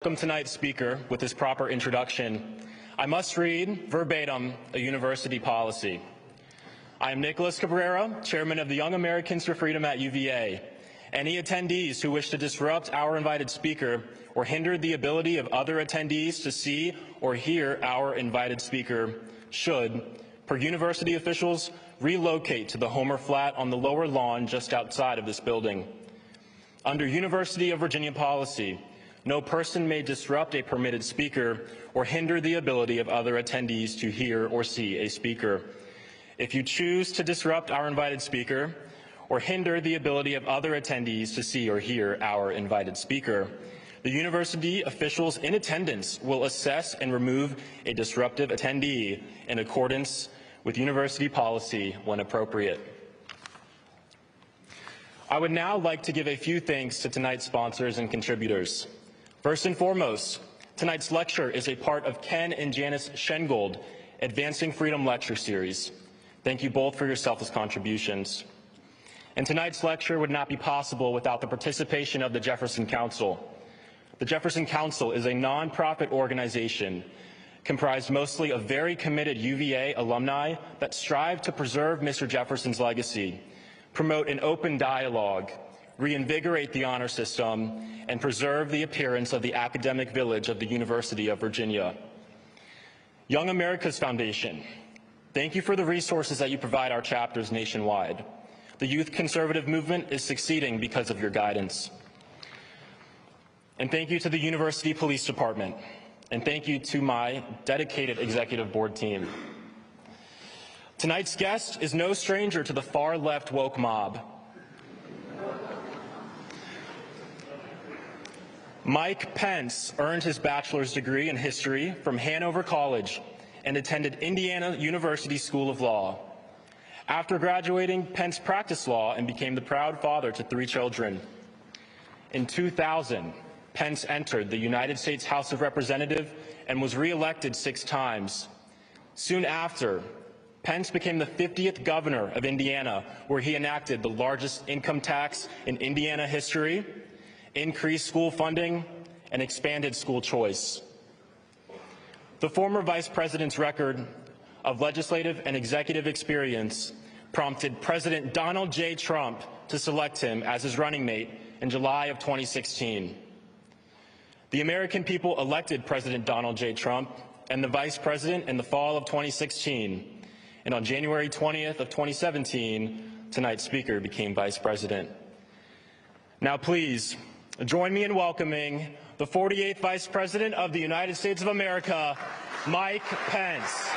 Welcome tonight's speaker with his proper introduction. I must read verbatim a university policy. I am Nicholas Cabrera, chairman of the Young Americans for Freedom at UVA. Any attendees who wish to disrupt our invited speaker or hinder the ability of other attendees to see or hear our invited speaker should, per university officials, relocate to the Homer Flat on the lower lawn just outside of this building. Under University of Virginia policy, no person may disrupt a permitted speaker or hinder the ability of other attendees to hear or see a speaker. If you choose to disrupt our invited speaker or hinder the ability of other attendees to see or hear our invited speaker, the university officials in attendance will assess and remove a disruptive attendee in accordance with university policy when appropriate. I would now like to give a few thanks to tonight's sponsors and contributors. First and foremost, tonight's lecture is a part of Ken and Janice Schengold Advancing Freedom Lecture Series. Thank you both for your selfless contributions. And tonight's lecture would not be possible without the participation of the Jefferson Council. The Jefferson Council is a nonprofit organization comprised mostly of very committed UVA alumni that strive to preserve Mr. Jefferson's legacy, promote an open dialogue, reinvigorate the honor system, and preserve the appearance of the academic village of the University of Virginia. Young America's Foundation, thank you for the resources that you provide our chapters nationwide. The youth conservative movement is succeeding because of your guidance. And thank you to the University Police Department, and thank you to my dedicated executive board team. Tonight's guest is no stranger to the far-left woke mob. Mike Pence earned his bachelor's degree in history from Hanover College and attended Indiana University School of Law. After graduating, Pence practiced law and became the proud father to 3 children. In 2000, Pence entered the United States House of Representatives and was reelected 6 times. Soon after, Pence became the 50th governor of Indiana, where he enacted the largest income tax in Indiana history, increased school funding, and expanded school choice. The former vice president's record of legislative and executive experience prompted President Donald J. Trump to select him as his running mate in July of 2016. The American people elected President Donald J. Trump and the vice president in the fall of 2016, and on January 20th of 2017, tonight's speaker became vice president. Now please, join me in welcoming the 48th Vice President of the United States of America, Mike Pence.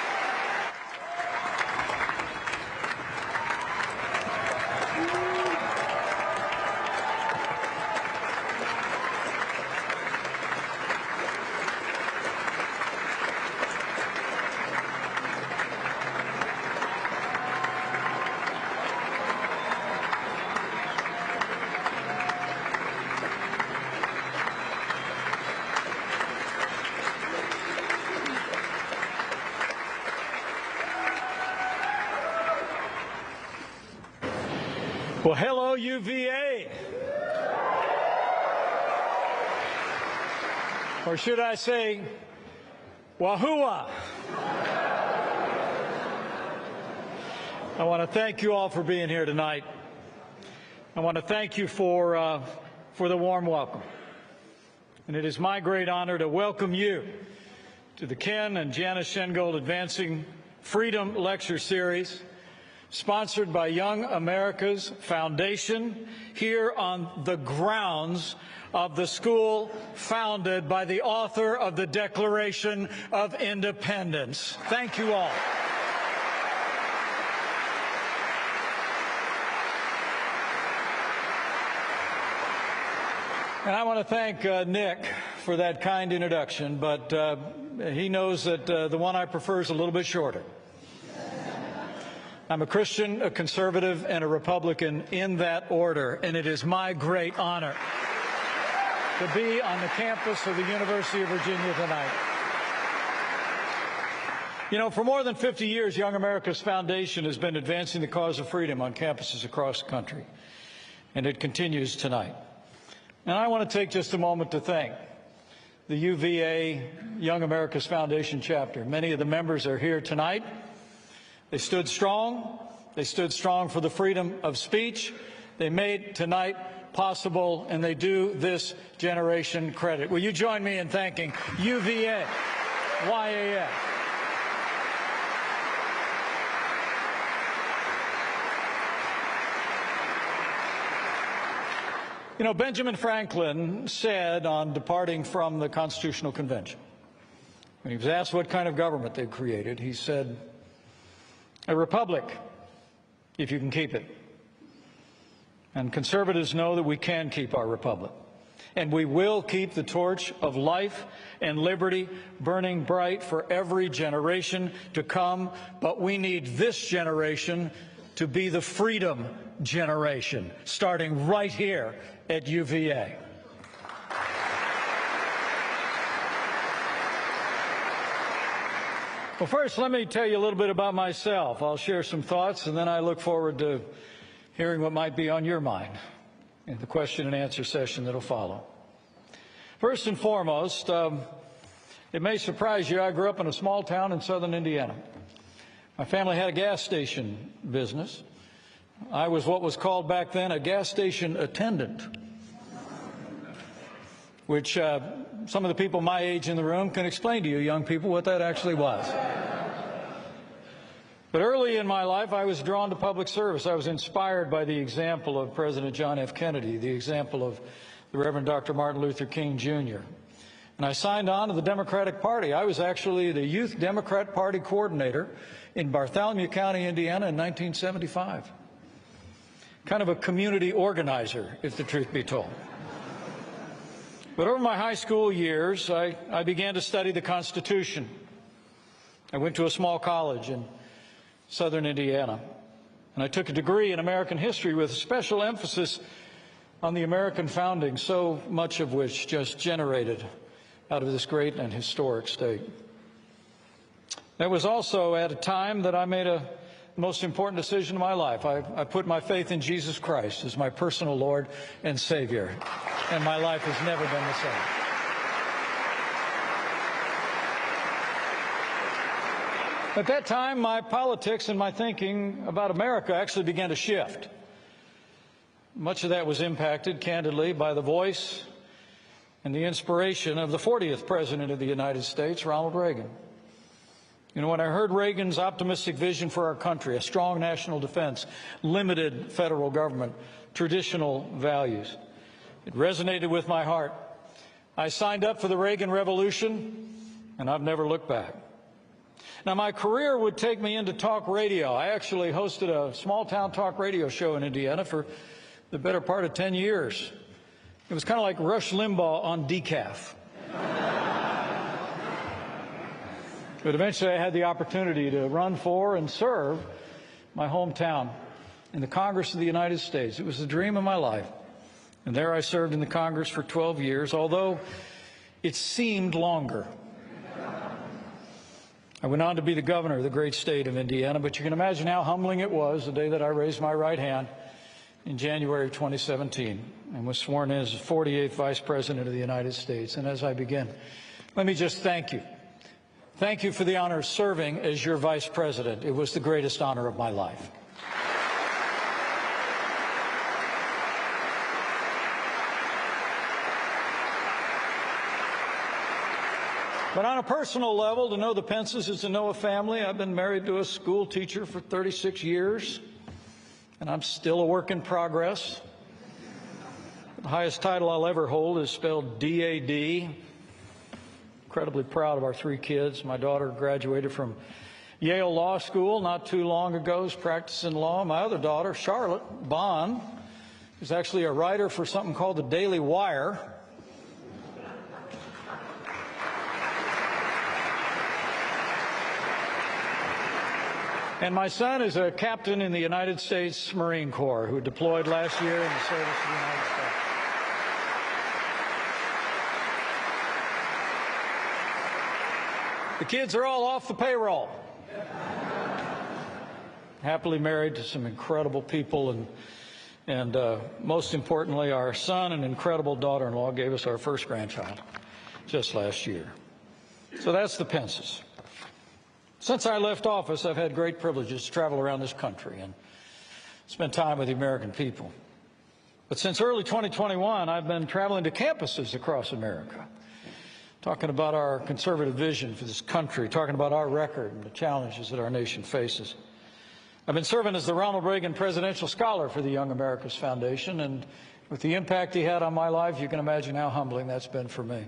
Well, hello, UVA. Or should I say, wahoo-ah. I want to thank you all for being here tonight. I want to thank you for the warm welcome. And it is my great honor to welcome you to the Ken and Janice Schengold Advancing Freedom Lecture Series, sponsored by Young America's Foundation, here on the grounds of the school founded by the author of the Declaration of Independence. Thank you all. And I want to thank Nick for that kind introduction, but he knows that the one I prefer is a little bit shorter. I'm a Christian, a conservative, and a Republican in that order, and it is my great honor to be on the campus of the University of Virginia tonight. You know, for more than 50 years, Young America's Foundation has been advancing the cause of freedom on campuses across the country, and it continues tonight. And I want to take just a moment to thank the UVA Young America's Foundation chapter. Many of the members are here tonight. They stood strong. They stood strong for the freedom of speech. They made tonight possible, and they do this generation credit. Will you join me in thanking UVA, YAF? You know, Benjamin Franklin said on departing from the Constitutional Convention, when he was asked what kind of government they'd created, he said, "A republic, if you can keep it." And conservatives know that we can keep our republic. And we will keep the torch of life and liberty burning bright for every generation to come. But we need this generation to be the freedom generation, starting right here at UVA. Well, first, let me tell you a little bit about myself. I'll share some thoughts, and then I look forward to hearing what might be on your mind in the question and answer session that'll follow. First and foremost, it may surprise you, I grew up in a small town in southern Indiana. My family had a gas station business. I was what was called back then a gas station attendant, which some of the people my age in the room can explain to you, young people, what that actually was. But early in my life, I was drawn to public service. I was inspired by the example of President John F. Kennedy, the example of the Reverend Dr. Martin Luther King, Jr. And I signed on to the Democratic Party. I was actually the Youth Democrat Party coordinator in Bartholomew County, Indiana in 1975. Kind of a community organizer, if the truth be told. But over my high school years, I began to study the Constitution. I went to a small college in southern Indiana, and I took a degree in American history with special emphasis on the American founding, so much of which just generated out of this great and historic state. That was also at a time that I made a most important decision in my life. I put my faith in Jesus Christ as my personal Lord and Savior, and my life has never been the same. At that time, my politics and my thinking about America actually began to shift. Much of that was impacted, candidly, by the voice and the inspiration of the 40th President of the United States, Ronald Reagan. You know, when I heard Reagan's optimistic vision for our country, a strong national defense, limited federal government, traditional values, it resonated with my heart. I signed up for the Reagan Revolution, and I've never looked back. Now, my career would take me into talk radio. I actually hosted a small-town talk radio show in Indiana for the better part of 10 years. It was kind of like Rush Limbaugh on decaf. But eventually I had the opportunity to run for and serve my hometown in the Congress of the United States. It was the dream of my life. And there I served in the Congress for 12 years, although it seemed longer. I went on to be the governor of the great state of Indiana, but you can imagine how humbling it was the day that I raised my right hand in January of 2017 and was sworn in as the 48th Vice President of the United States. And as I begin, let me just thank you. Thank you for the honor of serving as your Vice President. It was the greatest honor of my life. But on a personal level, to know the Pences is to know a family. I've been married to a school teacher for 36 years, and I'm still a work in progress. The highest title I'll ever hold is spelled D-A-D. Incredibly proud of our 3 kids. My daughter graduated from Yale Law School not too long ago, is practicing law. My other daughter, Charlotte Bond, is actually a writer for something called the Daily Wire. And my son is a captain in the United States Marine Corps who deployed last year in the service of the United States. The kids are all off the payroll. Happily married to some incredible people, and most importantly, our son and incredible daughter-in-law gave us our first grandchild. just last year. So that's the Pences. Since I left office, I've had great privileges to travel around this country and spend time with the American people. But since early 2021, I've been traveling to campuses across America, talking about our conservative vision for this country, talking about our record and the challenges that our nation faces. I've been serving as the Ronald Reagan Presidential Scholar for the Young America's Foundation, and with the impact he had on my life, you can imagine how humbling that's been for me.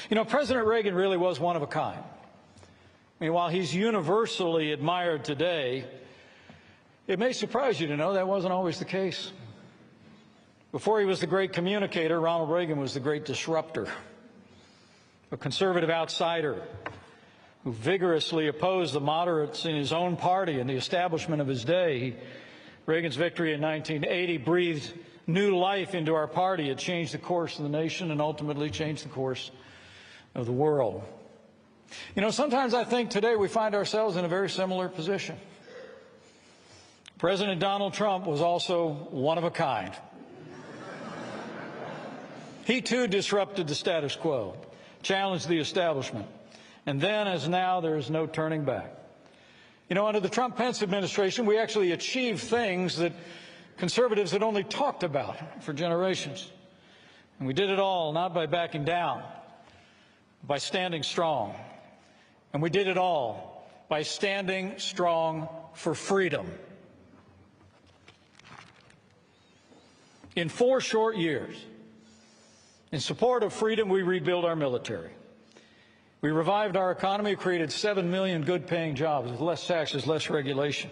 You know, President Reagan really was one of a kind. I mean, while he's universally admired today, it may surprise you to know that wasn't always the case. Before he was the great communicator, Ronald Reagan was the great disruptor, a conservative outsider who vigorously opposed the moderates in his own party and the establishment of his day. Reagan's victory in 1980 breathed new life into our party. It changed the course of the nation and ultimately changed the course of the world. You know, sometimes I think today we find ourselves in a very similar position. President Donald Trump was also one of a kind. He too disrupted the status quo, challenged the establishment, and then, as now, there is no turning back. You know, under the Trump-Pence administration, we actually achieved things that conservatives had only talked about for generations. And we did it all not by backing down, but by standing strong. And we did it all by standing strong for freedom. In 4 short years, in support of freedom, we rebuilt our military. We revived our economy, created 7 million good-paying jobs with less taxes, less regulation.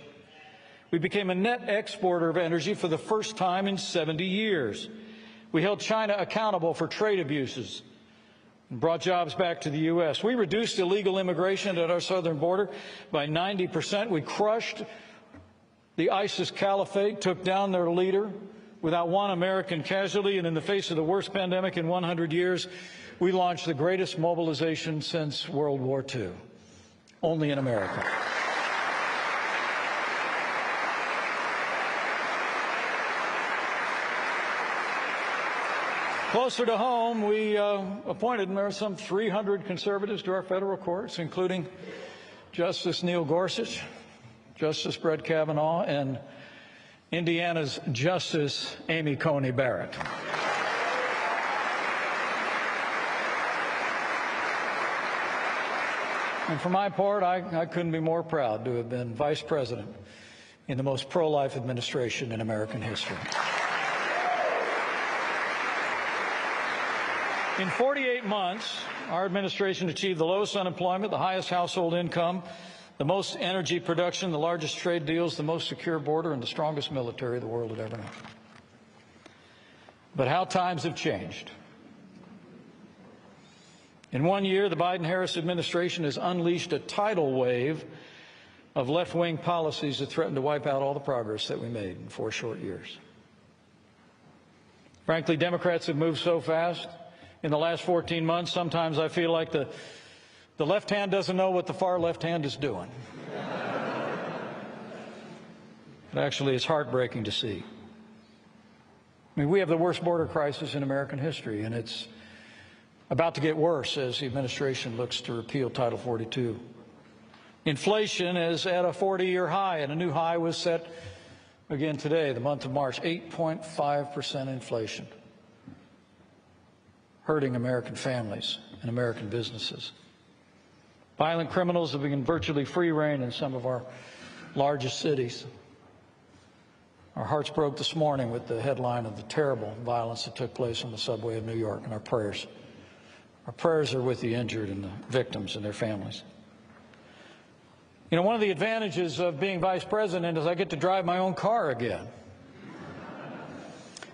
We became a net exporter of energy for the first time in 70 years. We held China accountable for trade abuses and brought jobs back to the U.S. We reduced illegal immigration at our southern border by 90%. We crushed the ISIS caliphate, took down their leader without one American casualty, and in the face of the worst pandemic in 100 years, we launched the greatest mobilization since World War II, only in America. Closer to home, we appointed some 300 conservatives to our federal courts, including Justice Neil Gorsuch, Justice Brett Kavanaugh, and Indiana's Justice Amy Coney Barrett. And for my part, I couldn't be more proud to have been vice president in the most pro-life administration in American history. In 48 months, our administration achieved the lowest unemployment, the highest household income, the most energy production, the largest trade deals, the most secure border, and the strongest military the world had ever known. But how times have changed. In 1 year, the Biden-Harris administration has unleashed a tidal wave of left-wing policies that threaten to wipe out all the progress that we made in 4 short years. Frankly, Democrats have moved so fast in the last 14 months, sometimes I feel like the left hand doesn't know what the far left hand is doing. But actually, it's heartbreaking to see. I mean, we have the worst border crisis in American history, and it's about to get worse as the administration looks to repeal Title 42. Inflation is at a 40-year high, and a new high was set again today, the month of March, 8.5% inflation, hurting American families and American businesses. Violent criminals have been virtually free rein in some of our largest cities. Our hearts broke this morning with the headline of the terrible violence that took place on the subway of New York, and our prayers are with the injured and the victims and their families. You know, one of the advantages of being vice president is I get to drive my own car again.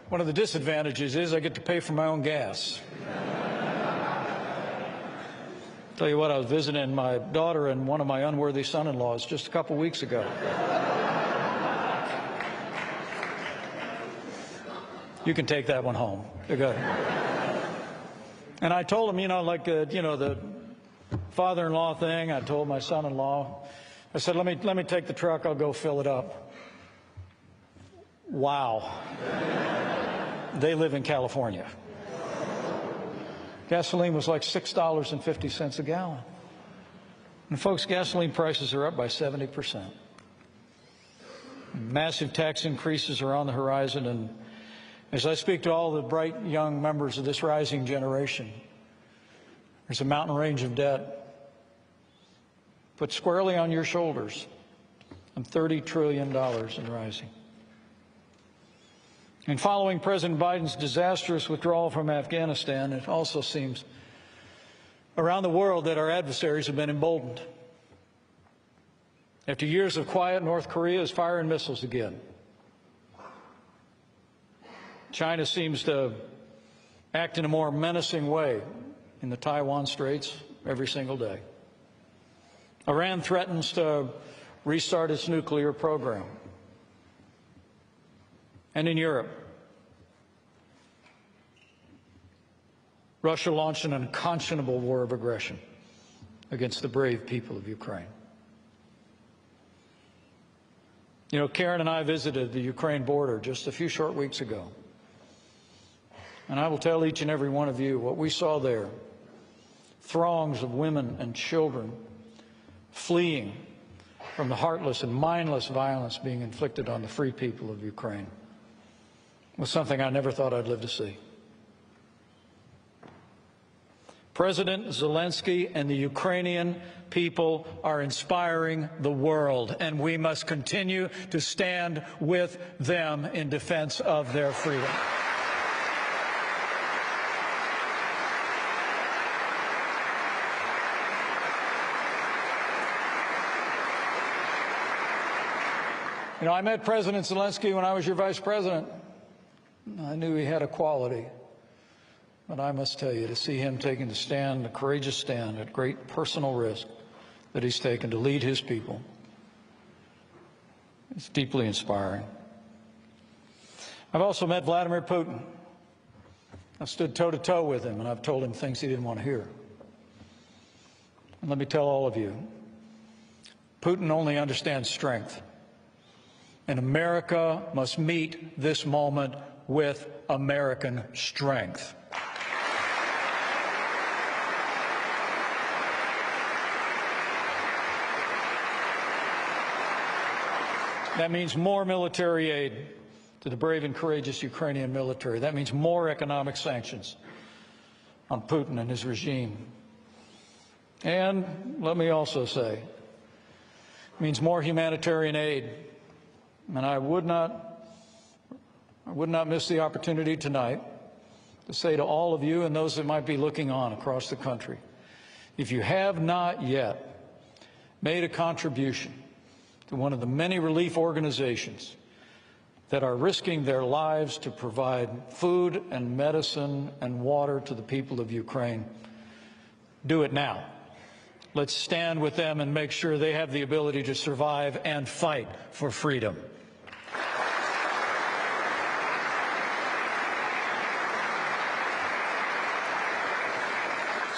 One of the disadvantages is I get to pay for my own gas. Tell you what, I was visiting my daughter and one of my unworthy son-in-laws just a couple weeks ago. You can take that one home. You're good. And I told him, the father-in-law thing. I told my son-in-law, I said, let me take the truck. I'll go fill it up. Wow. They live in California. Gasoline was like $6.50 a gallon. And folks, gasoline prices are up by 70%. Massive tax increases are on the horizon, and as I speak to all the bright young members of this rising generation, there's a mountain range of debt put squarely on your shoulders, and $30 trillion and rising. And following President Biden's disastrous withdrawal from Afghanistan, it also seems around the world that our adversaries have been emboldened. After years of quiet, North Korea is firing missiles again. China seems to act in a more menacing way in the Taiwan Straits every single day. Iran threatens to restart its nuclear program. And in Europe, Russia launched an unconscionable war of aggression against the brave people of Ukraine. You know, Karen and I visited the Ukraine border just a few short weeks ago. And I will tell each and every one of you what we saw there. Throngs of women and children fleeing from the heartless and mindless violence being inflicted on the free people of Ukraine was something I never thought I'd live to see. President Zelensky and the Ukrainian people are inspiring the world, and we must continue to stand with them in defense of their freedom. You know, I met President Zelensky when I was your vice president. I knew he had a quality. But I must tell you, to see him taking the stand, the courageous stand at great personal risk that he's taken to lead his people, it's deeply inspiring. I've also met Vladimir Putin. I've stood toe-to-toe with him, and I've told him things he didn't want to hear. And let me tell all of you, Putin only understands strength. And America must meet this moment with American strength. That means more military aid to the brave and courageous Ukrainian military. That means more economic sanctions on Putin and his regime. And let me also say, it means more humanitarian aid. And I would not miss the opportunity tonight to say to all of you and those that might be looking on across the country, if you have not yet made a contribution to one of the many relief organizations that are risking their lives to provide food and medicine and water to the people of Ukraine, do it now. Let's stand with them and make sure they have the ability to survive and fight for freedom.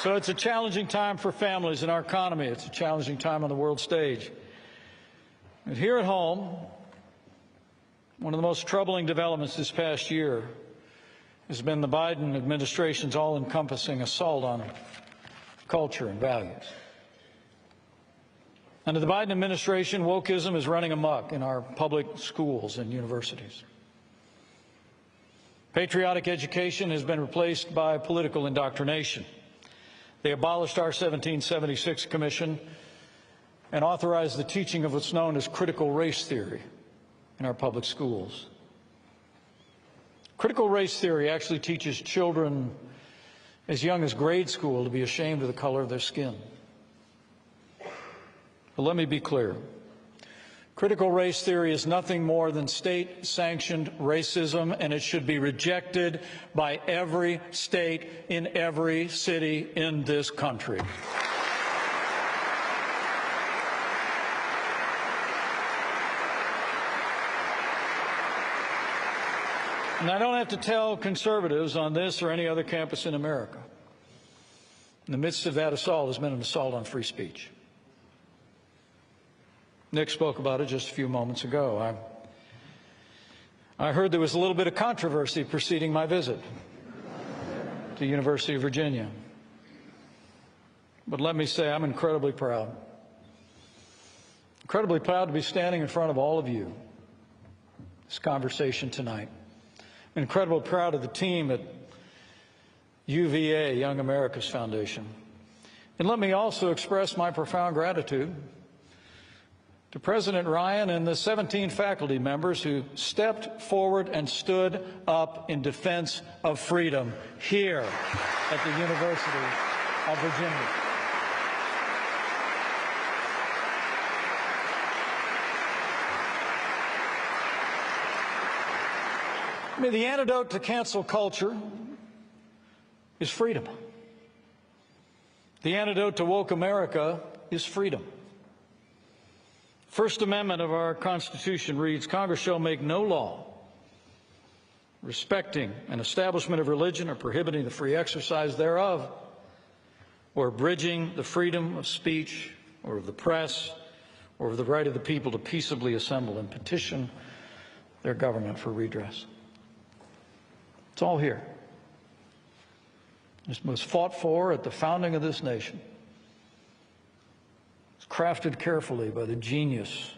So it's a challenging time for families in our economy. It's a challenging time on the world stage. But here at home, one of the most troubling developments this past year has been the Biden administration's all-encompassing assault on culture and values. Under the Biden administration, wokeism is running amok in our public schools and universities. Patriotic education has been replaced by political indoctrination. They abolished our 1776 Commission and authorized the teaching of what's known as critical race theory in our public schools. Critical race theory actually teaches children as young as grade school to be ashamed of the color of their skin. But let me be clear. Critical race theory is nothing more than state-sanctioned racism, and it should be rejected by every state in every city in this country. And I don't have to tell conservatives on this or any other campus in America. In the midst of that assault has been an assault on free speech. Nick spoke about it just a few moments ago. I heard there was a little bit of controversy preceding my visit. the University of Virginia. But let me say, I'm incredibly proud. Incredibly proud to be standing in front of all of you, this conversation tonight. I'm incredibly proud of the team at UVA, Young America's Foundation. And let me also express my profound gratitude to President Ryan and the 17 faculty members who stepped forward and stood up in defense of freedom here at the University of Virginia. I mean, the antidote to cancel culture is freedom. The antidote to woke America is freedom. First Amendment of our Constitution reads, Congress shall make no law respecting an establishment of religion or prohibiting the free exercise thereof, or abridging the freedom of speech or of the press or of the right of the people to peaceably assemble and petition their government for redress. It's all here. This was fought for at the founding of this nation. It's crafted carefully by the genius,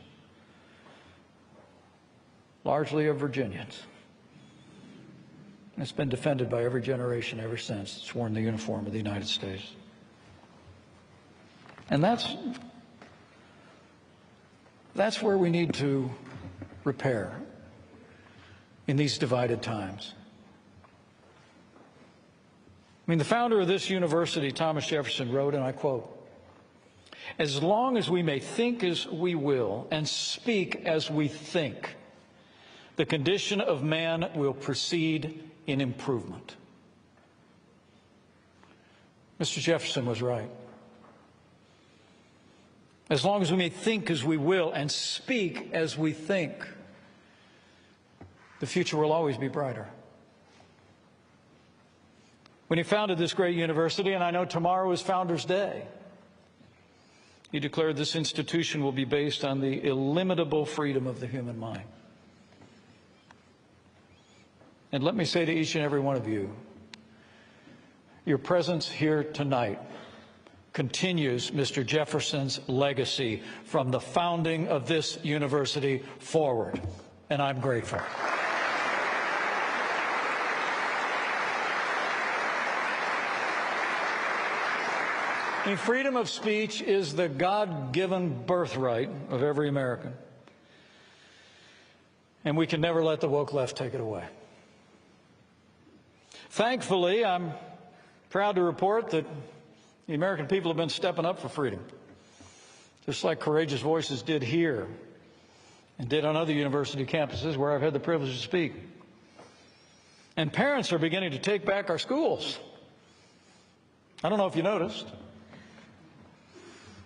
largely of Virginians. And it's been defended by every generation ever since it's worn the uniform of the United States. And that's where we need to repair in these divided times. I mean, the founder of this university, Thomas Jefferson, wrote, and I quote, "As long as we may think as we will and speak as we think, the condition of man will proceed in improvement." Mr. Jefferson was right. As long as we may think as we will and speak as we think, the future will always be brighter. When he founded this great university, and I know tomorrow is Founders Day, he declared this institution will be based on the illimitable freedom of the human mind. And let me say to each and every one of you, your presence here tonight continues Mr. Jefferson's legacy from the founding of this university forward, and I'm grateful. I mean, freedom of speech is the God-given birthright of every American, and we can never let the woke left take it away. Thankfully, I'm proud to report that the American people have been stepping up for freedom, just like courageous voices did here and did on other university campuses where I've had the privilege to speak. And parents are beginning to take back our schools. I don't know if you noticed,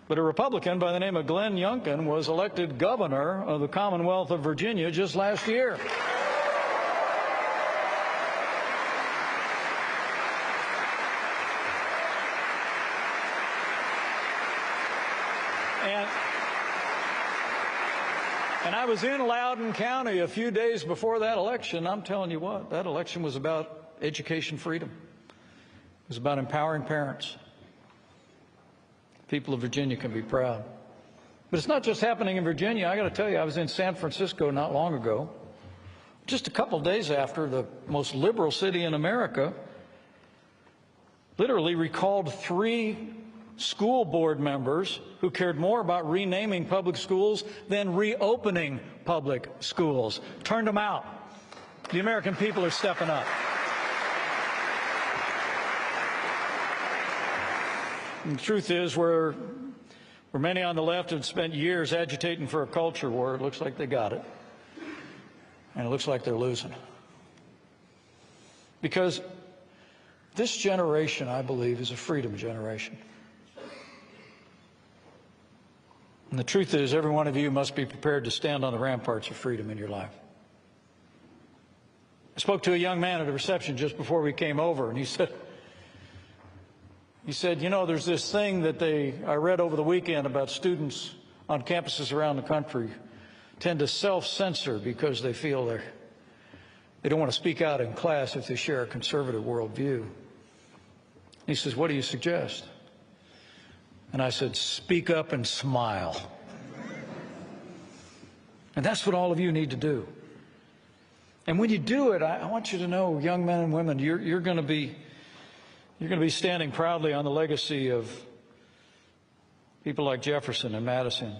but a Republican by the name of Glenn Youngkin was elected governor of the Commonwealth of Virginia just last year. And I was in Loudoun County a few days before that election. I'm telling you what, that election was about education freedom. It was about empowering parents. People of Virginia can be proud. But it's not just happening in Virginia. I got to tell you, I was in San Francisco not long ago, just a couple of days after the most liberal city in America literally recalled 3 school board members who cared more about renaming public schools than reopening public schools. Turned them out. The American people are stepping up. And the truth is, where many on the left have spent years agitating for a culture war, it looks like they got it. And it looks like they're losing. Because this generation, I believe, is a freedom generation. And the truth is, every one of you must be prepared to stand on the ramparts of freedom in your life. I spoke to a young man at a reception just before we came over, and he said, you know, there's this thing that I read over the weekend about students on campuses around the country tend to self-censor because they feel they don't want to speak out in class if they share a conservative worldview. He says, "What do you suggest?" And I said, "Speak up and smile." And that's what all of you need to do. And when you do it, I want you to know, young men and women, you're going to be standing proudly on the legacy of people like Jefferson and Madison,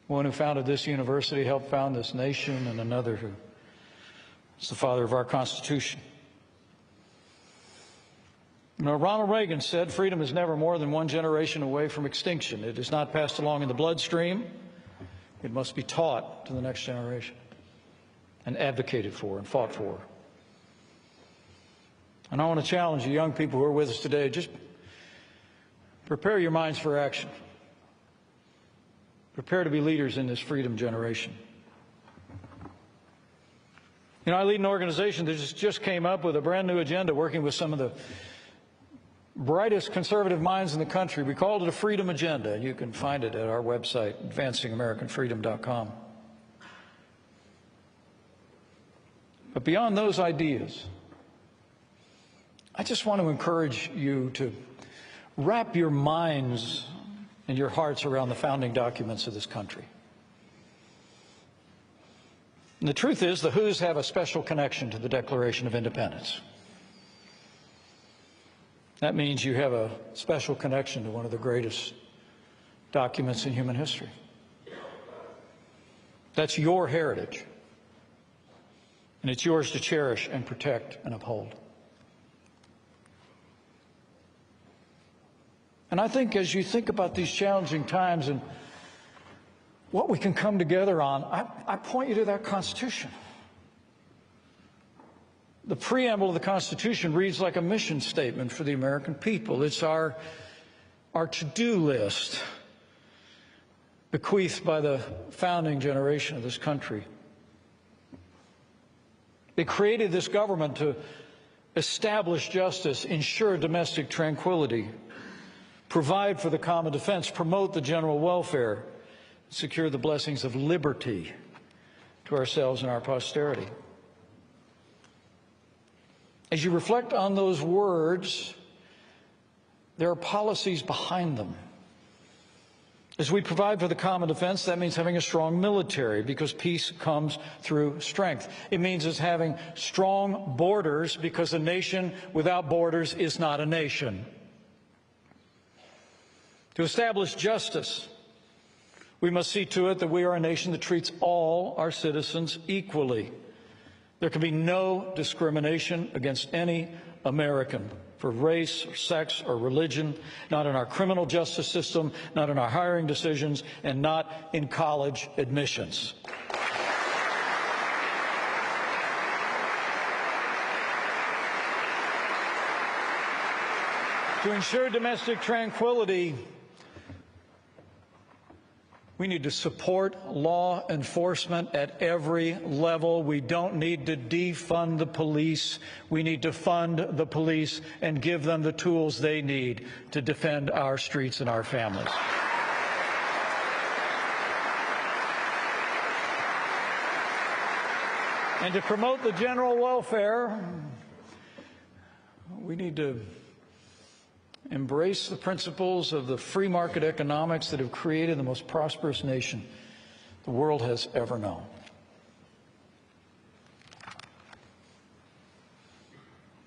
one who founded this university, helped found this nation, and another who is the father of our Constitution. You know, Ronald Reagan said, "Freedom is never more than one generation away from extinction. It is not passed along in the bloodstream. It must be taught to the next generation and advocated for and fought for." And I want to challenge you, young people who are with us today, just prepare your minds for action. Prepare to be leaders in this freedom generation. You know, I lead an organization that just came up with a brand new agenda, working with some of the brightest conservative minds in the country. We called it a freedom agenda. You can find it at our website, advancingamericanfreedom.com. But beyond those ideas, I just want to encourage you to wrap your minds and your hearts around the founding documents of this country. And the truth is, the Who's have a special connection to the Declaration of Independence. That means you have a special connection to one of the greatest documents in human history. That's your heritage, and it's yours to cherish and protect and uphold. And I think as you think about these challenging times and what we can come together on, I point you to that Constitution. The preamble of the Constitution reads like a mission statement for the American people. It's our to-do list bequeathed by the founding generation of this country. It created this government to establish justice, ensure domestic tranquility, provide for the common defense, promote the general welfare, secure the blessings of liberty to ourselves and our posterity. As you reflect on those words, there are policies behind them. As we provide for the common defense, that means having a strong military, because peace comes through strength. It means it's having strong borders, because a nation without borders is not a nation. To establish justice, we must see to it that we are a nation that treats all our citizens equally. There can be no discrimination against any American for race or sex or religion, not in our criminal justice system, not in our hiring decisions, and not in college admissions. To ensure domestic tranquility, we need to support law enforcement at every level. We don't need to defund the police. We need to fund the police and give them the tools they need to defend our streets and our families. And to promote the general welfare, we need to embrace the principles of the free market economics that have created the most prosperous nation the world has ever known.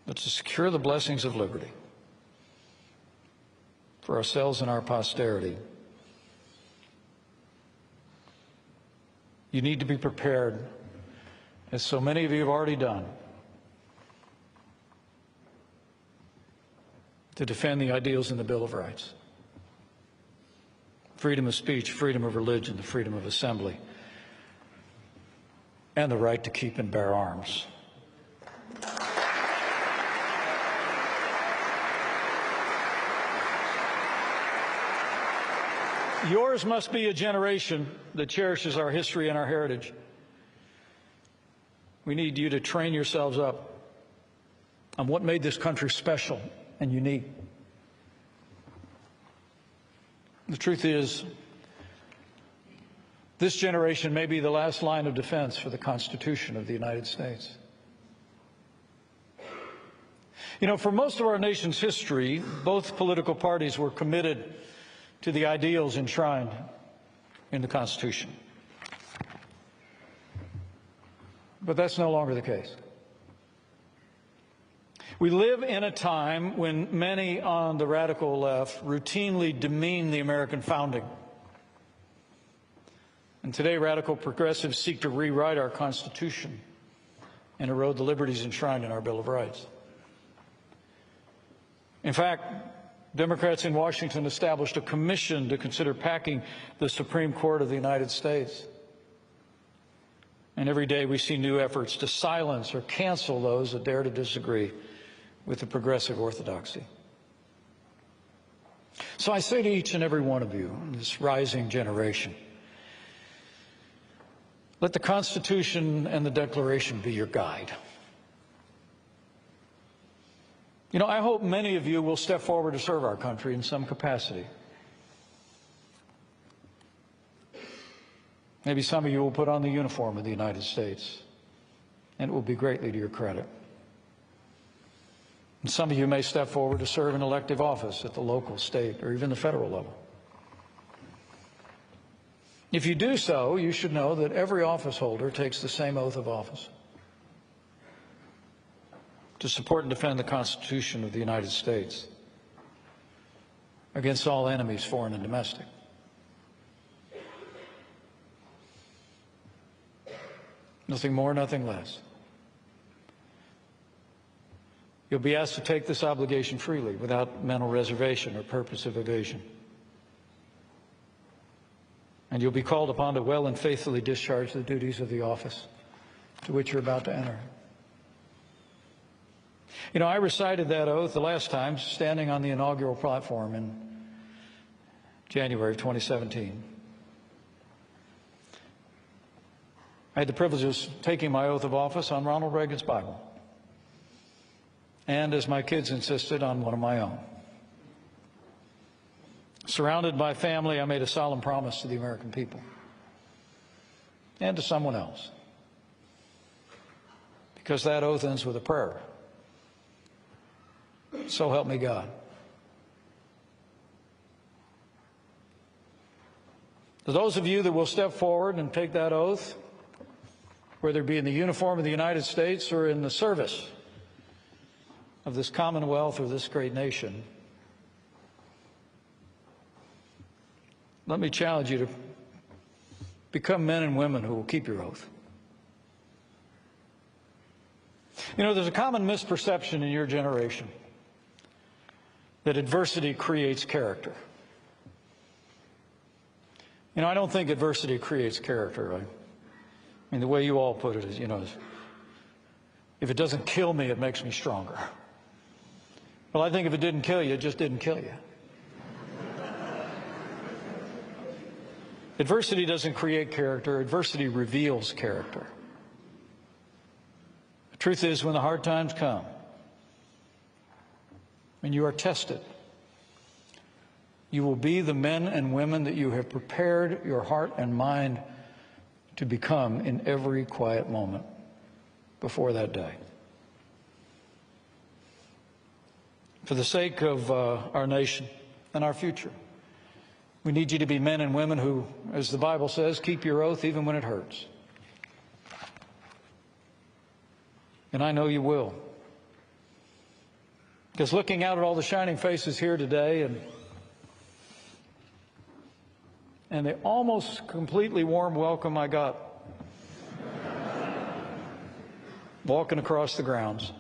But to secure the blessings of liberty for ourselves and our posterity, you need to be prepared, as so many of you have already done, to defend the ideals in the Bill of Rights. Freedom of speech, freedom of religion, the freedom of assembly, and the right to keep and bear arms. Yours must be a generation that cherishes our history and our heritage. We need you to train yourselves up on what made this country special and unique. The truth is, this generation may be the last line of defense for the Constitution of the United States. You know, for most of our nation's history, both political parties were committed to the ideals enshrined in the Constitution. But that's no longer the case. We live in a time when many on the radical left routinely demean the American founding. And today, radical progressives seek to rewrite our Constitution and erode the liberties enshrined in our Bill of Rights. In fact, Democrats in Washington established a commission to consider packing the Supreme Court of the United States. And every day we see new efforts to silence or cancel those that dare to disagree with the progressive orthodoxy. So I say to each and every one of you, this rising generation, let the Constitution and the Declaration be your guide. You know, I hope many of you will step forward to serve our country in some capacity. Maybe some of you will put on the uniform of the United States, and it will be greatly to your credit. And some of you may step forward to serve in elective office at the local, state, or even the federal level. If you do so, you should know that every office holder takes the same oath of office to support and defend the Constitution of the United States against all enemies, foreign and domestic. Nothing more, nothing less. You'll be asked to take this obligation freely, without mental reservation or purpose of evasion. And you'll be called upon to well and faithfully discharge the duties of the office to which you're about to enter. You know, I recited that oath the last time standing on the inaugural platform in January of 2017. I had the privilege of taking my oath of office on Ronald Reagan's Bible, and, as my kids insisted, on one of my own. Surrounded by family, I made a solemn promise to the American people and to someone else, because that oath ends with a prayer. So help me God. To those of you that will step forward and take that oath, whether it be in the uniform of the United States or in the service of this Commonwealth or this great nation, let me challenge you to become men and women who will keep your oath. You know, there's a common misperception in your generation that adversity creates character. You know, I don't think adversity creates character. I mean, the way you all put it is, you know, if it doesn't kill me, it makes me stronger. Well, I think if it didn't kill you, it just didn't kill you. Adversity doesn't create character. Adversity reveals character. The truth is, when the hard times come, when you are tested, you will be the men and women that you have prepared your heart and mind to become in every quiet moment before that day. For the sake of our nation and our future, we need you to be men and women who, as the Bible says, keep your oath even when it hurts. And I know you will. Because looking out at all the shining faces here today and the almost completely warm welcome I got walking across the grounds,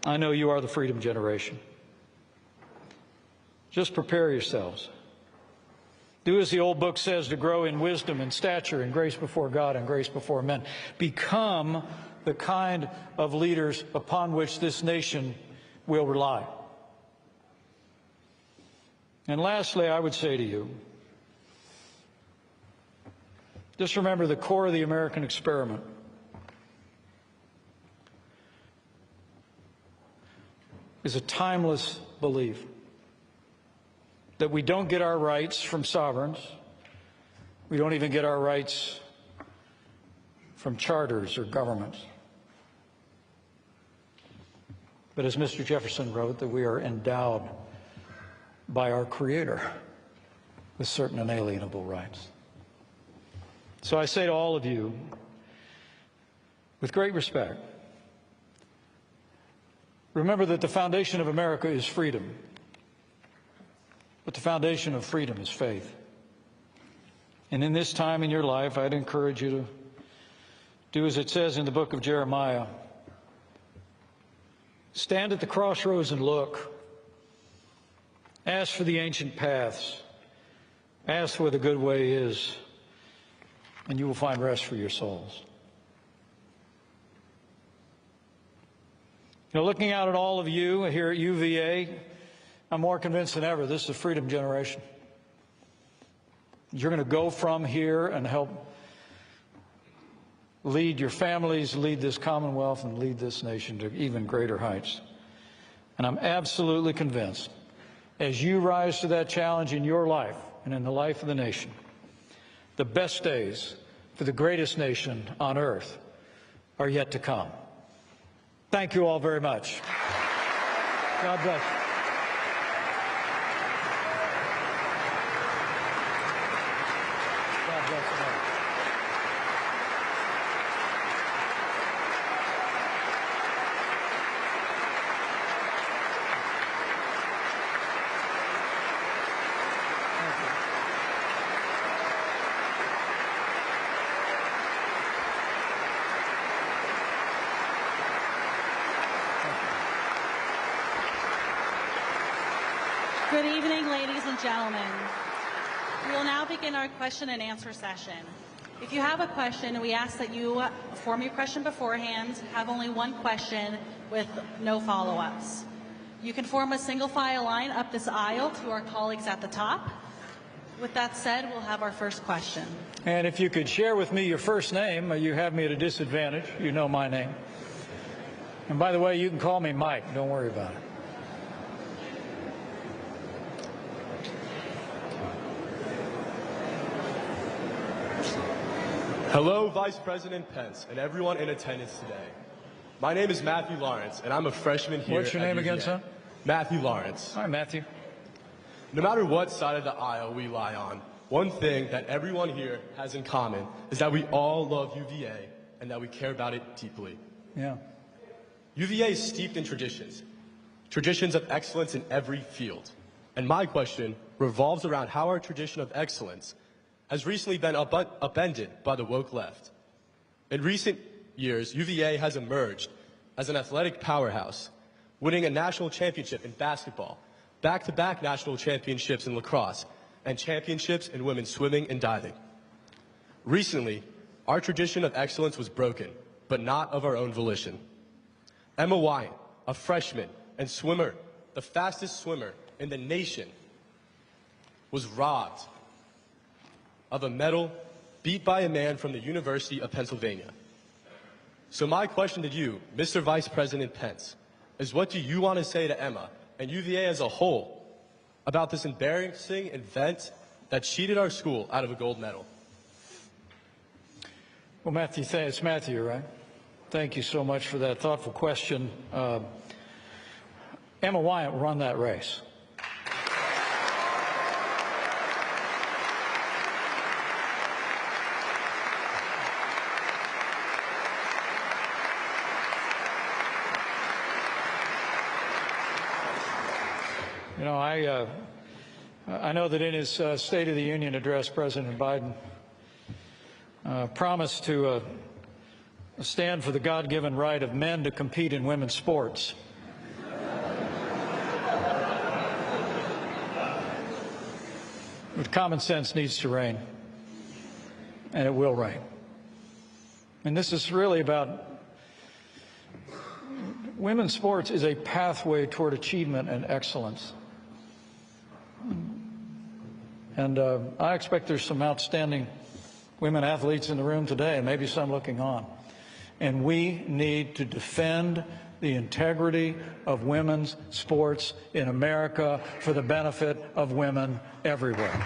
I know you are the freedom generation. Just prepare yourselves. Do as the old book says, to grow in wisdom and stature and grace before God and grace before men. Become the kind of leaders upon which this nation will rely. And lastly, I would say to you, just remember the core of the American experiment is a timeless belief that we don't get our rights from sovereigns. We don't even get our rights from charters or governments. but as Mr. Jefferson wrote, that we are endowed by our Creator with certain inalienable rights. So I say to all of you, with great respect, remember that the foundation of America is freedom, but the foundation of freedom is faith. And in this time in your life, I'd encourage you to do as it says in the book of Jeremiah. Stand at the crossroads and look. Ask for the ancient paths. Ask where the good way is, and you will find rest for your souls. You know, looking out at all of you here at UVA, I'm more convinced than ever this is a freedom generation. You're going to go from here and help lead your families, lead this Commonwealth, and lead this nation to even greater heights. And I'm absolutely convinced, as you rise to that challenge in your life and in the life of the nation, the best days for the greatest nation on earth are yet to come. Thank you all very much. God bless you. God bless you. Good evening, ladies and gentlemen. We will now begin our question and answer session. If you have a question, we ask that you form your question beforehand, have only one question with no follow-ups. You can form a single file line up this aisle to our colleagues at the top. With that said, we'll have our first question. And if you could share with me your first name, you have me at a disadvantage. You know my name. And by the way, you can call me Mike. Don't worry about it. Hello, Vice President Pence and everyone in attendance today. My name is Matthew Lawrence, and I'm a freshman here. What's your name again, son? Matthew Lawrence. Hi, Matthew. No matter what side of the aisle we lie on, one thing that everyone here has in common is that we all love UVA and that we care about it deeply. Yeah. UVA is steeped in traditions of excellence in every field. And my question revolves around how our tradition of excellence has recently been upended by the woke left. In recent years, UVA has emerged as an athletic powerhouse, winning a national championship in basketball, back-to-back national championships in lacrosse, and championships in women's swimming and diving. Recently, our tradition of excellence was broken, but not of our own volition. Emma Wyatt, a freshman and swimmer, the fastest swimmer in the nation, was robbed of a medal, beat by a man from the University of Pennsylvania. So my question to you, Mr. Vice President Pence, is what do you want to say to Emma and UVA as a whole about this embarrassing event that cheated our school out of a gold medal? Well, Matthew, it's Matthew, right? Thank you so much for that thoughtful question. Emma Wyatt run that race. You know, I know that in his State of the Union address, President Biden promised to stand for the God-given right of men to compete in women's sports. But common sense needs to reign, and it will reign. And this is really about women's sports is a pathway toward achievement and excellence. And I expect there's some outstanding women athletes in the room today, and maybe some looking on. And we need to defend the integrity of women's sports in America for the benefit of women everywhere.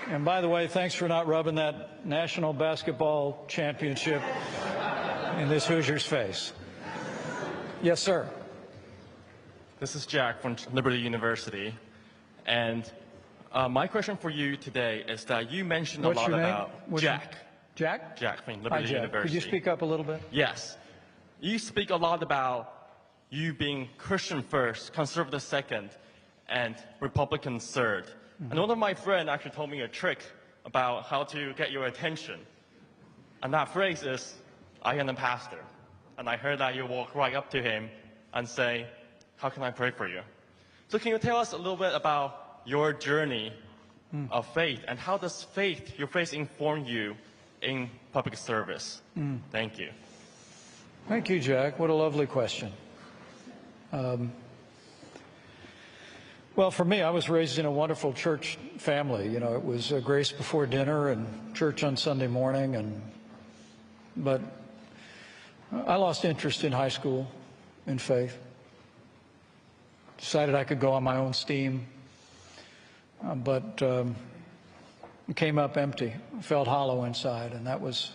And by the way, thanks for not rubbing that National Basketball Championship in this Hoosier's face. Yes, sir. This is Jack from Liberty University. And my question for you today is that you mentioned What's a lot your name? about Jack. Jack? Jack from Hi, Liberty Jack. University. Could you speak up a little bit? Yes. You speak a lot about you being Christian first, conservative second, and Republican third. Mm-hmm. And one of my friends actually told me a trick about how to get your attention. And that phrase is, I am a pastor. And I heard that you walk right up to him and say, how can I pray for you? So can you tell us a little bit about your journey of faith, and how does faith, your faith, inform you in public service? Thank you. Thank you, Jack. What a lovely question. Well, for me, I was raised in a wonderful church family. You know, it was grace before dinner and church on Sunday morning. But I lost interest in high school in faith. Decided I could go on my own steam, but came up empty, felt hollow inside. And that was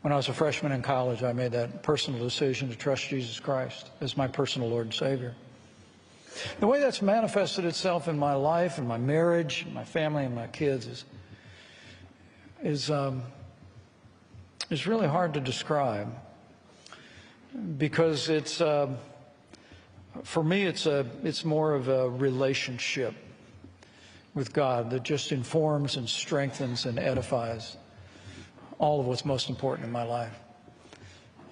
when I was a freshman in college. I made that personal decision to trust Jesus Christ as my personal Lord and Savior. The way that's manifested itself in my life and my marriage, my family and my kids is really hard to describe, because it's for me it's more of a relationship with God that just informs and strengthens and edifies all of what's most important in my life.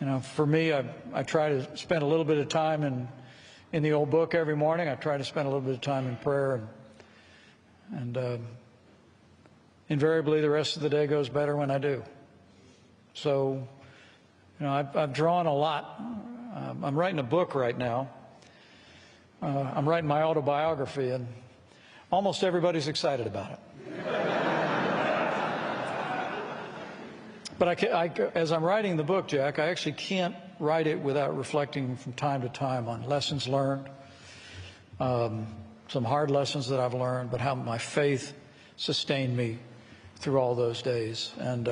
You know, for me, I try to spend a little bit of time in the old book every morning. I try to spend a little bit of time in prayer, and invariably the rest of the day goes better when I do. So, you know, I've drawn a lot. I'm writing a book right now. I'm writing my autobiography, and almost everybody's excited about it. But as I'm writing the book, Jack, I actually can't write it without reflecting from time to time on lessons learned, some hard lessons that I've learned, but how my faith sustained me through all those days, and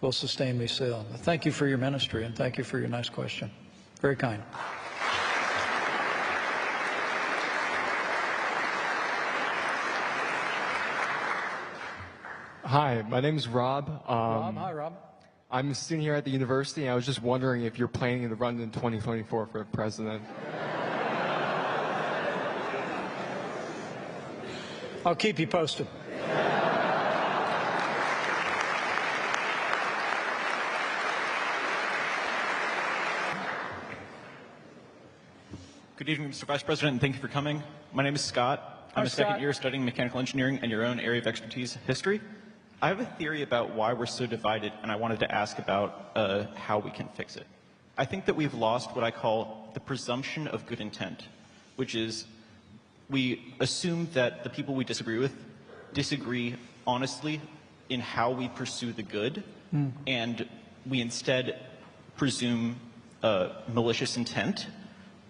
will sustain me still. Thank you for your ministry, and thank you for your nice question. Very kind. Hi, my name's Rob. Rob, hi, Rob. I'm a student here at the university, and I was just wondering if you're planning to run in 2024 for president. I'll keep you posted. Good evening, Mr. Vice President, and thank you for coming. My name is Scott. I'm a second year studying mechanical engineering and your own area of expertise, history. I have a theory about why we're so divided, and I wanted to ask about how we can fix it. I think that we've lost what I call the presumption of good intent, which is we assume that the people we disagree with disagree honestly in how we pursue the good, and we instead presume malicious intent,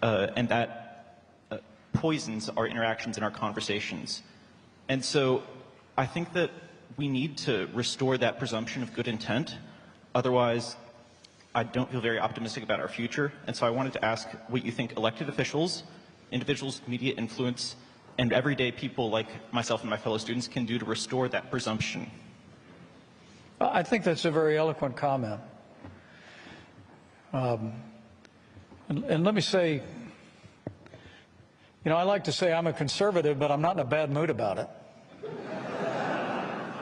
and that poisons our interactions and our conversations. And so I think that we need to restore that presumption of good intent. Otherwise, I don't feel very optimistic about our future. And so I wanted to ask what you think elected officials, individuals, media influence, and everyday people like myself and my fellow students can do to restore that presumption. I think that's a very eloquent comment. And let me say, you know, I like to say I'm a conservative, but I'm not in a bad mood about it.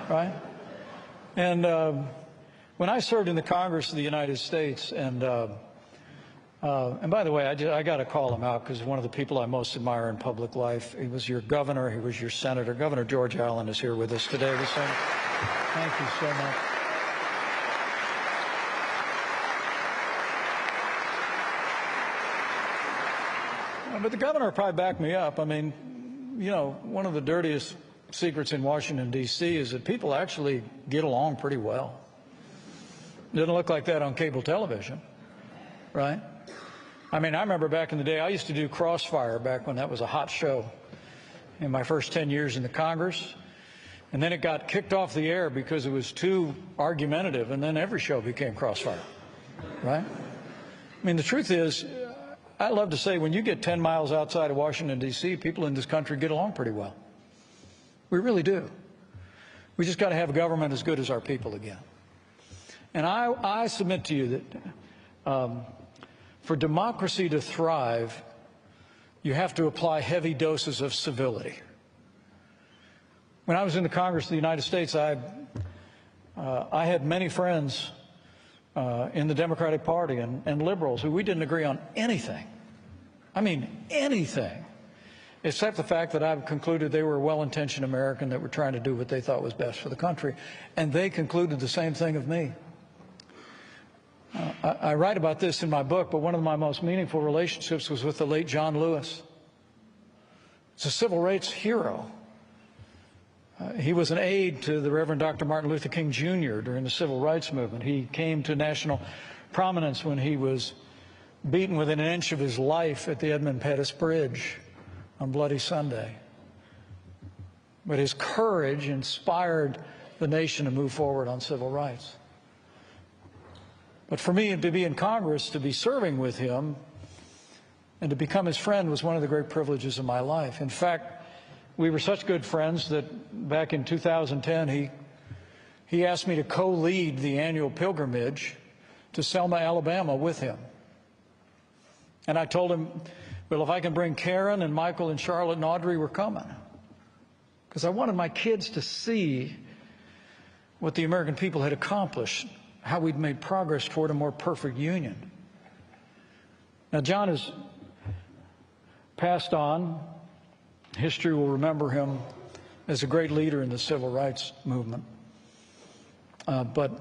Right? And when I served in the Congress of the United States, and by the way, I got to call him out because one of the people I most admire in public life, he was your governor, he was your senator. Governor George Allen is here with us today. Thank you so much. But the governor probably backed me up. I mean, you know, one of the dirtiest secrets in Washington, D.C. is that people actually get along pretty well. It doesn't look like that on cable television, right? I mean, I remember back in the day, I used to do Crossfire back when that was a hot show in my first 10 years in the Congress. And then it got kicked off the air because it was too argumentative, and then every show became Crossfire, right? I mean, the truth is, I love to say when you get 10 miles outside of Washington, D.C., people in this country get along pretty well. We really do. We just got to have a government as good as our people again. And I submit to you that for democracy to thrive, you have to apply heavy doses of civility. When I was in the Congress of the United States, I had many friends in the Democratic Party and liberals who we didn't agree on anything. I mean, anything, except the fact that I've concluded they were a well-intentioned American that were trying to do what they thought was best for the country. And they concluded the same thing of me. I write about this in my book, but one of my most meaningful relationships was with the late John Lewis. He's a civil rights hero. He was an aide to the Reverend Dr. Martin Luther King Jr. during the civil rights movement. He came to national prominence when he was beaten within an inch of his life at the Edmund Pettus Bridge on Bloody Sunday. But his courage inspired the nation to move forward on civil rights. But for me, to be in Congress, to be serving with him, and to become his friend was one of the great privileges of my life. In fact, we were such good friends that back in 2010, he asked me to co-lead the annual pilgrimage to Selma, Alabama with him. And I told him, well, if I can bring Karen and Michael and Charlotte and Audrey, we're coming. Because I wanted my kids to see what the American people had accomplished, how we'd made progress toward a more perfect union. Now, John has passed on. History will remember him as a great leader in the civil rights movement. But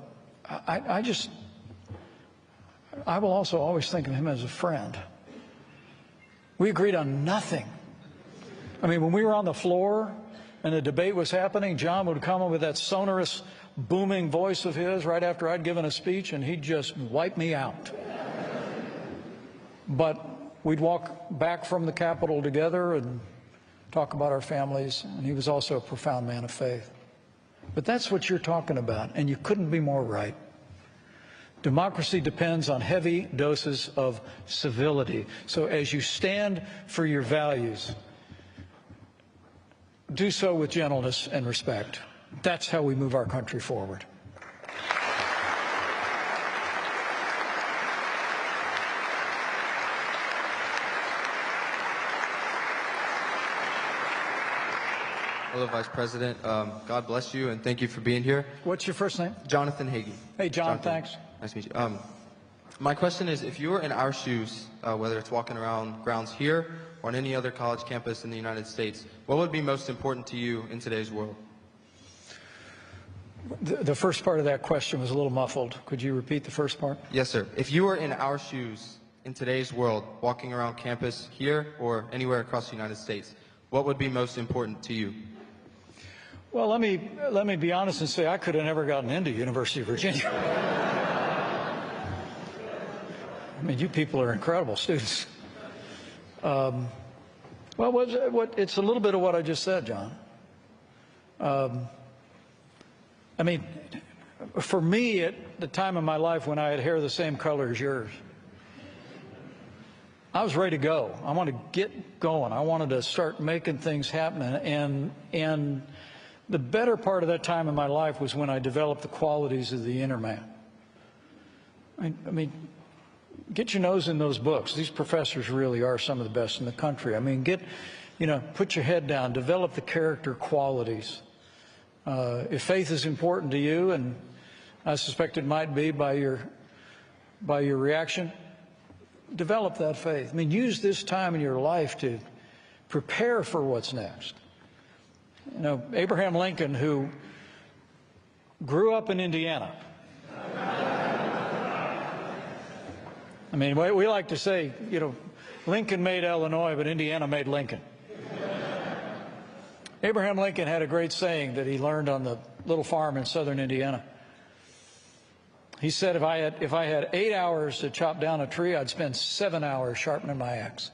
I will also always think of him as a friend. We agreed on nothing. I mean, when we were on the floor and the debate was happening, John would come in with that sonorous, booming voice of his right after I'd given a speech, and he'd just wipe me out. But we'd walk back from the Capitol together and talk about our families, and he was also a profound man of faith. But that's what you're talking about, and you couldn't be more right. Democracy depends on heavy doses of civility. So as you stand for your values, do so with gentleness and respect. That's how we move our country forward. Hello, Vice President. God bless you, and thank you for being here. What's your first name? Jonathan Hagee. Hey, John, Jonathan. thanks. Nice to meet you. My question is, if you were in our shoes, whether it's walking around grounds here or on any other college campus in the United States, what would be most important to you in today's world? The first part of that question was a little muffled. Could you repeat the first part? Yes, sir. If you were in our shoes in today's world, walking around campus here or anywhere across the United States, what would be most important to you? Well, let me be honest and say I could have never gotten into University of Virginia. I mean, you people are incredible students. Well, it's a little bit of what I just said, John. I mean, for me, at the time in my life when I had hair the same color as yours, I was ready to go. I wanted to get going. I wanted to start making things happen. And the better part of that time in my life was when I developed the qualities of the inner man. I mean, get your nose in those books. These professors really are some of the best in the country. I mean, put your head down, develop the character qualities. If faith is important to you, and I suspect it might be by your reaction, develop that faith. I mean, use this time in your life to prepare for what's next. You know, Abraham Lincoln, who grew up in Indiana. I mean, we like to say, you know, Lincoln made Illinois, but Indiana made Lincoln. Abraham Lincoln had a great saying that he learned on the little farm in southern Indiana. He said, if I had 8 hours to chop down a tree, I'd spend 7 hours sharpening my axe.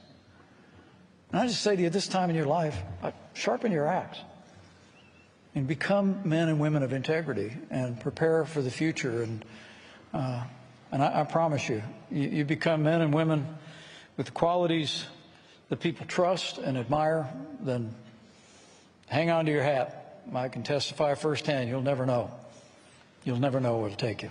And I just say to you, this time in your life, sharpen your axe. and become men and women of integrity and prepare for the future. And I promise you, you become men and women with the qualities that people trust and admire, then hang on to your hat. I can testify firsthand, you'll never know. You'll never know where it'll take you.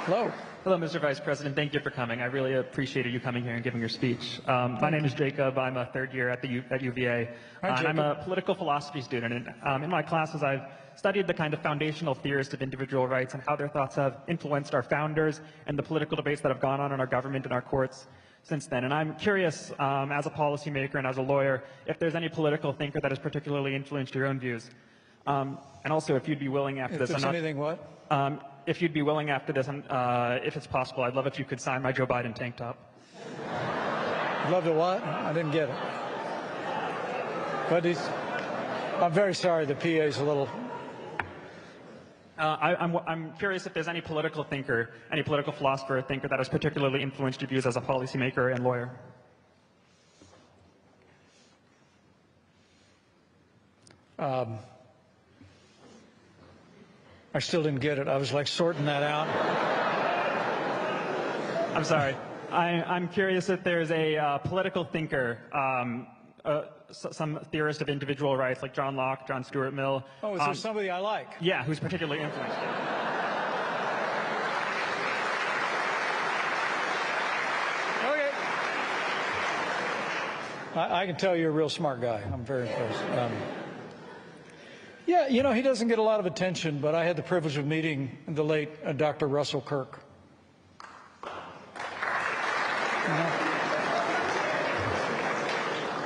Hello. Hello, Mr. Vice President. Thank you for coming. I really appreciated you coming here and giving your speech. My name is Jacob. I'm a third year at UVA. And I'm a political philosophy student. And in my classes, I've studied the kind of foundational theorists of individual rights and how their thoughts have influenced our founders and the political debates that have gone on in our government and our courts since then. And I'm curious, as a policymaker and as a lawyer, if there's any political thinker that has particularly influenced your own views. And also, if you'd be willing after this. If there's anything what? If you'd be willing after this, if it's possible, I'd love if you could sign my Joe Biden tank top. Love to what? I didn't get it. But I'm very sorry, the PA's a little... I'm curious if there's any political thinker, any political philosopher or thinker that has particularly influenced your views as a policymaker and lawyer. I still didn't get it. I was like sorting that out. I'm sorry. I'm curious if there's a political thinker, some theorist of individual rights like John Locke, John Stuart Mill. Oh, is there somebody I like? Yeah, who's particularly influenced you? Okay. I can tell you're a real smart guy. I'm very impressed. Yeah, you know, he doesn't get a lot of attention, but I had the privilege of meeting the late Dr. Russell Kirk.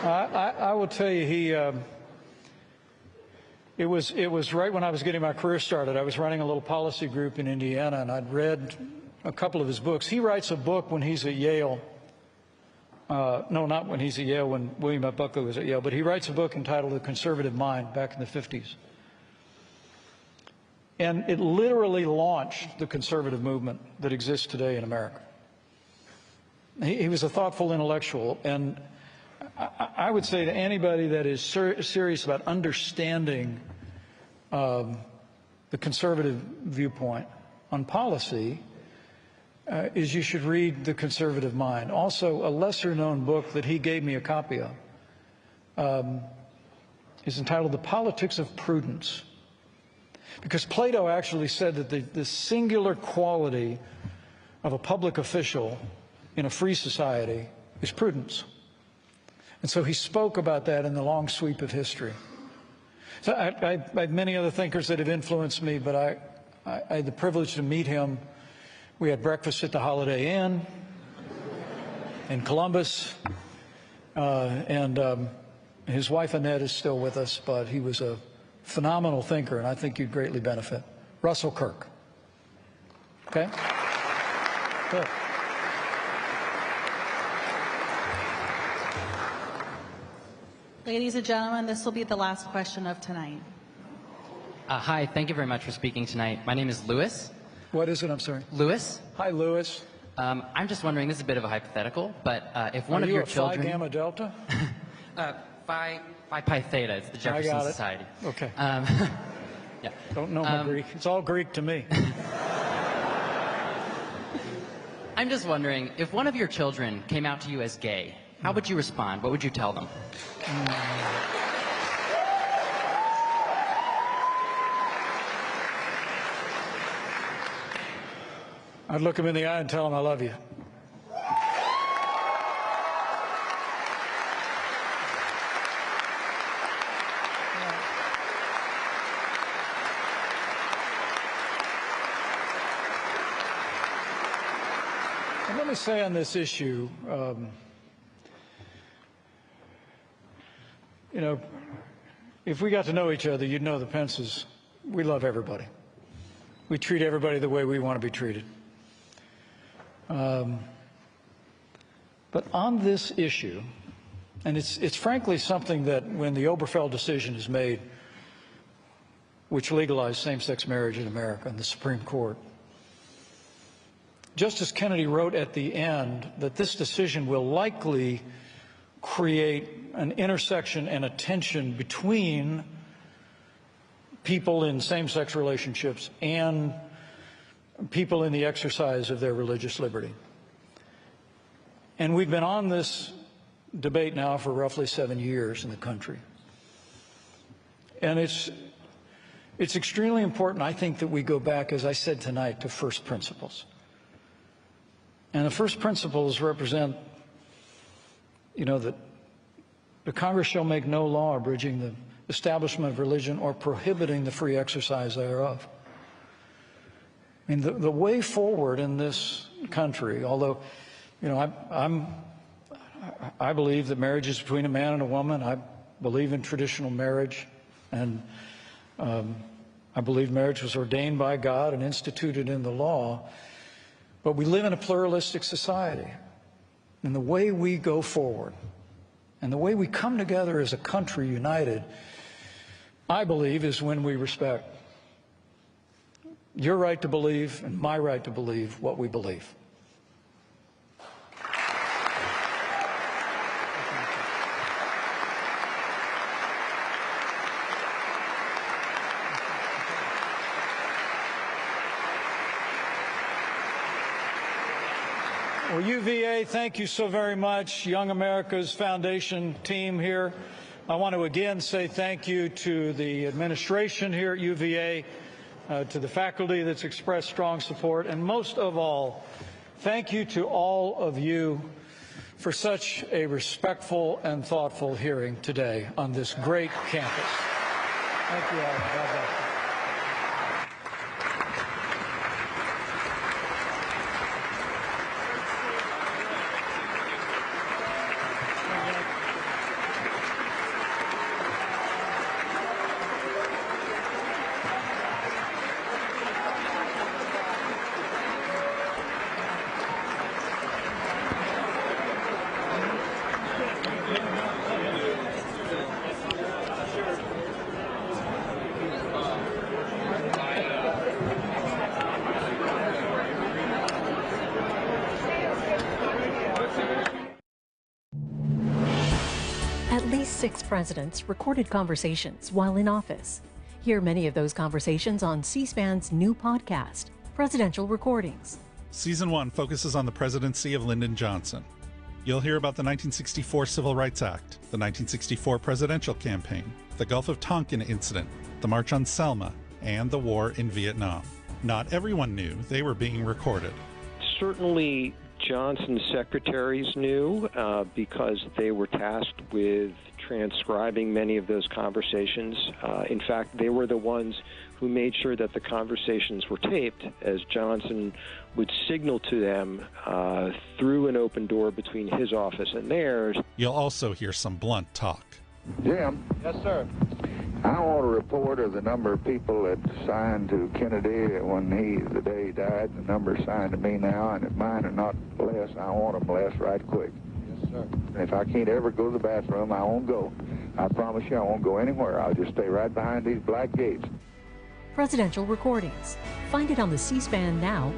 I will tell you, it was right when I was getting my career started. I was running a little policy group in Indiana, and I'd read a couple of his books. He writes a book when he's at Yale. No, not when he's at Yale, when William F. Buckley was at Yale, but he writes a book entitled The Conservative Mind back in the 50s. And it literally launched the conservative movement that exists today in America. He was a thoughtful intellectual, and I would say to anybody that is serious about understanding the conservative viewpoint on policy, is you should read The Conservative Mind. Also, a lesser-known book that he gave me a copy of is entitled The Politics of Prudence. Because Plato actually said that the singular quality of a public official in a free society is prudence. And so he spoke about that in the long sweep of history. So I have many other thinkers that have influenced me, but I had the privilege to meet him. We had breakfast at the Holiday Inn in Columbus, and his wife Annette is still with us, but he was a phenomenal thinker, and I think you'd greatly benefit. Russell Kirk. Okay? Good. Ladies and gentlemen, this will be the last question of tonight. Hi, thank you very much for speaking tonight. My name is Lewis. What is it? I'm sorry. Lewis. Hi, Lewis. I'm just wondering, this is a bit of a hypothetical, but if one of your children... Are you a Phi Gamma Delta? Phi Pi Theta. It's the Jefferson Society. Okay. Yeah. Don't know my Greek. It's all Greek to me. I'm just wondering, if one of your children came out to you as gay, how would you respond? What would you tell them? I'd look him in the eye and tell him I love you. And let me say on this issue, you know, if we got to know each other, you'd know the Pences, we love everybody. We treat everybody the way we want to be treated. But on this issue, and it's frankly something that when the Obergefell decision is made, which legalized same-sex marriage in America in the Supreme Court, Justice Kennedy wrote at the end that this decision will likely create an intersection and a tension between people in same-sex relationships and people in the exercise of their religious liberty. And we've been on this debate now for roughly 7 years in the country. And it's extremely important, I think, that we go back, as I said tonight, to first principles. And the first principles represent, that the Congress shall make no law abridging the establishment of religion or prohibiting the free exercise thereof. I mean, the way forward in this country, although, I believe that marriage is between a man and a woman. I believe in traditional marriage, and I believe marriage was ordained by God and instituted in the law. But we live in a pluralistic society, and the way we go forward and the way we come together as a country united, I believe, is when we respect your right to believe and my right to believe what we believe. Well, UVA, thank you so very much. Young America's Foundation team here. I want to again say thank you to the administration here at UVA, to the faculty that's expressed strong support, and most of all, thank you to all of you for such a respectful and thoughtful hearing today on this great campus. Thank you all. God bless you. At least 6 presidents recorded conversations while in office. Hear many of those conversations on C-SPAN's new podcast, Presidential Recordings. Season 1 focuses on the presidency of Lyndon Johnson. You'll hear about the 1964 Civil Rights Act, the 1964 presidential campaign, the Gulf of Tonkin incident, the March on Selma, and the war in Vietnam. Not everyone knew they were being recorded. Certainly, Johnson's secretaries knew because they were tasked with transcribing many of those conversations. In fact, they were the ones who made sure that the conversations were taped, as Johnson would signal to them through an open door between his office and theirs. You'll also hear some blunt talk. Jim? Yes, sir. I want a report of the number of people that signed to Kennedy the day he died, the number signed to me now, and if mine are not less, I want them less right quick. Yes, sir. And if I can't ever go to the bathroom, I won't go. I promise you I won't go anywhere. I'll just stay right behind these black gates. Presidential Recordings. Find it on the C-SPAN Now